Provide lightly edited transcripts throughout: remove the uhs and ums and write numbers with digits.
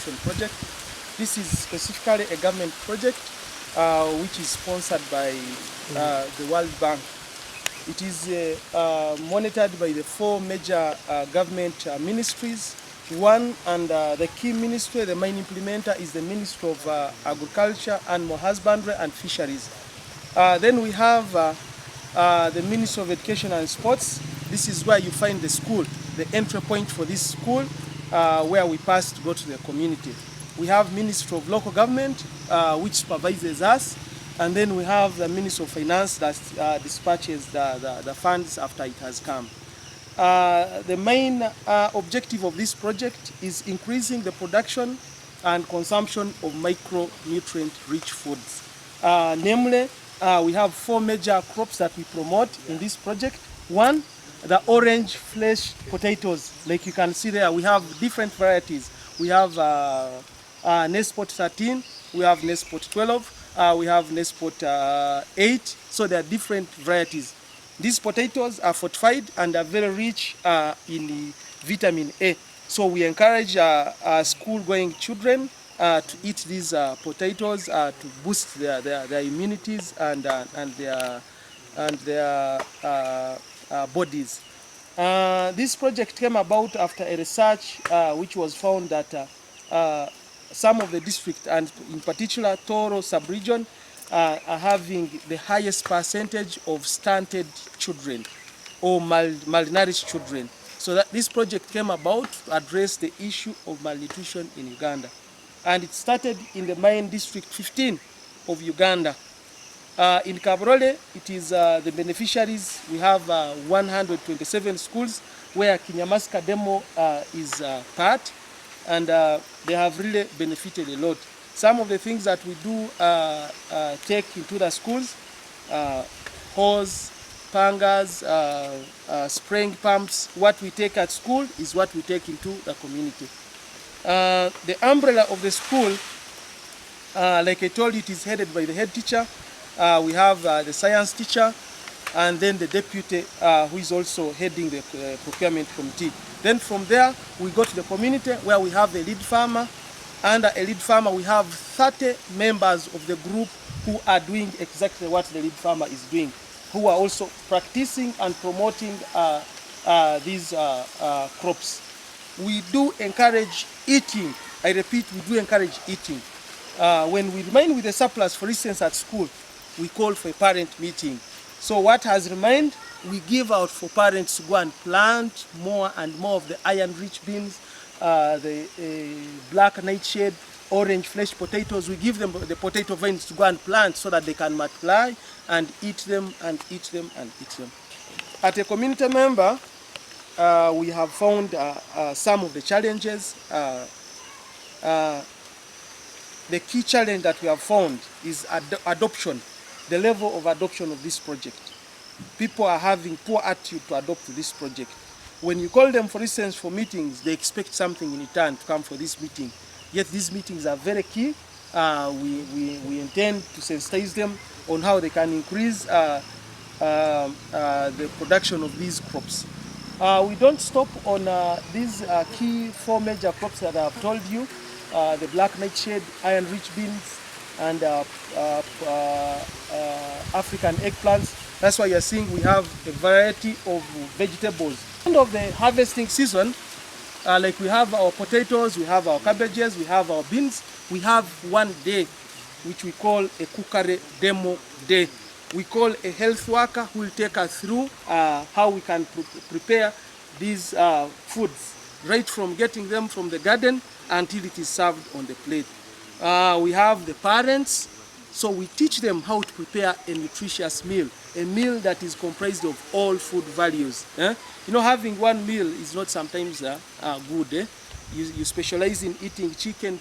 Nutrition Project. This is specifically a government project which is sponsored by the World Bank. It is monitored by the 4 major government ministries. One, and the key ministry, the main implementer, is the Ministry of Agriculture, Animal Husbandry and Fisheries. Then we have the Ministry of Education and Sports. This is where you find the school, the entry point for this school, where we pass to go to the community. We have Ministry of Local Government, which supervises us. And then we have the Ministry of Finance that dispatches the funds after it has come. The main objective of this project is increasing the production and consumption of micronutrient-rich foods. Namely, we have 4 major crops that we promote in this project. One, the orange flesh potatoes. Like you can see there, we have different varieties. We have Nespot 13, we have Nespot 12, we have Nespot 8, so there are different varieties. These potatoes are fortified and are very rich in vitamin A. So we encourage school-going children to eat these potatoes to boost their immunities and their bodies. This project came about after a research which was found that some of the districts, and in particular Toro sub-region, are having the highest percentage of stunted children or malnourished children. So that this project came about to address the issue of malnutrition in Uganda. And it started in the main district 15 of Uganda. In Kabalole, it is the beneficiaries. We have 127 schools where Kinyamaska Demo is part, and they have really benefited a lot. Some of the things that we do take into the schools, hose, pangas, spraying pumps. What we take at school is what we take into the community. The umbrella of the school, like I told you, it is headed by the head teacher. We have the science teacher, and then the deputy who is also heading the procurement committee. Then from there, we go to the community where we have the lead farmer. Under a lead farmer, we have 30 members of the group who are doing exactly what the lead farmer is doing, who are also practicing and promoting these crops. We do encourage eating. I repeat, we do encourage eating. When we remain with the surplus, for instance, at school, we call for a parent meeting. So what has remained, we give out for parents to go and plant more and more of the iron-rich beans, the black nightshade, orange flesh potatoes. We give them the potato vines to go and plant so that they can multiply and eat them and eat them and eat them. At a community member, we have found some of the challenges. The key challenge that we have found is adoption, the level of adoption of this project. People are having poor attitude to adopt this project. When you call them, for instance, for meetings, they expect something in return to come for this meeting. Yet these meetings are very key. We intend to sensitize them on how they can increase the production of these crops. We don't stop on these key 4 major crops that I have told you, the black nightshade, iron-rich beans, and African eggplants. That's why you're seeing we have a variety of vegetables. At the end of the harvesting season, like we have our potatoes, we have our cabbages, we have our beans, we have one day which we call a cookery demo day. We call a health worker who will take us through how we can prepare these foods, right from getting them from the garden until it is served on the plate. We have the parents, so we teach them how to prepare a nutritious meal, a meal that is comprised of all food values. You know, having one meal is not sometimes good. You specialize in eating chicken,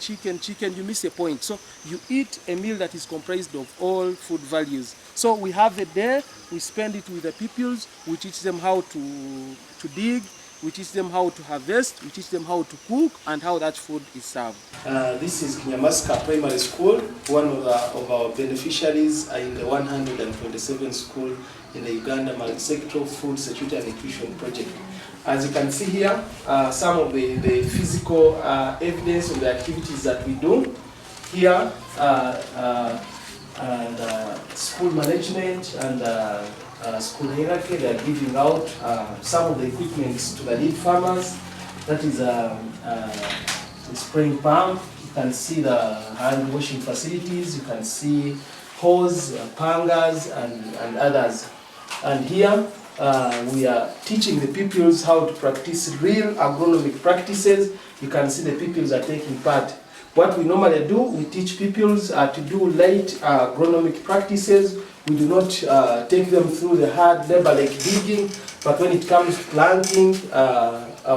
you miss a point. So you eat a meal that is comprised of all food values. So we have it there, we spend it with the pupils, we teach them how to dig, we teach them how to harvest, we teach them how to cook, and how that food is served. This is Kinyamaska Primary School. One of our beneficiaries are in the 127 school in the Uganda Multi-Sectoral Food Security and Nutrition Project. As you can see here, some of the physical evidence of the activities that we do here, and school management and school hierarchy, they are giving out some of the equipments to the lead farmers. That is the spraying pump. You can see the hand washing facilities. You can see hose, pangas, and others. And here we are teaching the pupils how to practice real agronomic practices. You can see the pupils are taking part. What we normally do, we teach pupils to do light agronomic practices. We do not take them through the hard labor like digging, but when it comes to planting,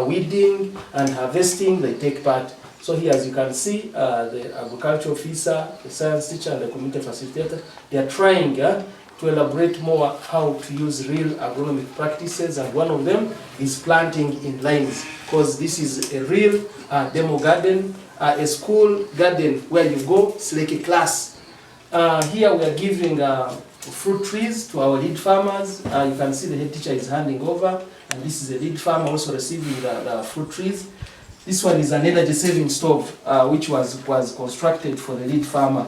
weeding, and harvesting, they take part. So here, as you can see, the agriculture officer, the science teacher, and the community facilitator, they are trying to elaborate more how to use real agronomic practices, and one of them is planting in lines, because this is a real demo garden, a school garden where you go, it's like a class. Here we are giving fruit trees to our lead farmers. You can see the head teacher is handing over, and this is a lead farmer also receiving the fruit trees. This one is an energy saving stove, which was constructed for the lead farmer.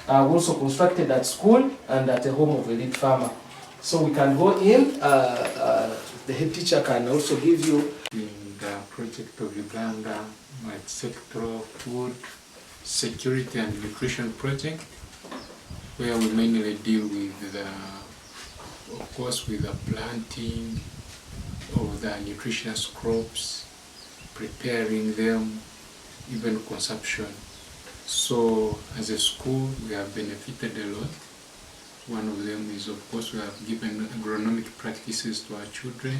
Also constructed at school and at the home of the lead farmer. So we can go in, the head teacher can also give you. In the project of Uganda, sectoral food security and nutrition project, where we mainly deal with the, of course, with the planting of the nutritious crops, preparing them, even consumption. So as a school, we have benefited a lot. One of them is, of course, we have given agronomic practices to our children.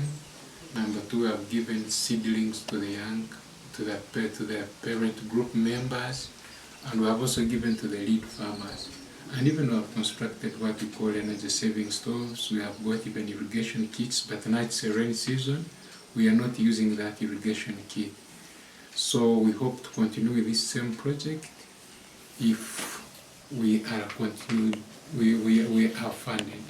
Number two, we have given seedlings to the young, to their parent group members, and we have also given to the lead farmers. And even we have constructed what we call energy saving stoves. We have got even irrigation kits, but now it's a rainy season. We are not using that irrigation kit. So we hope to continue with this same project if we are we are funded.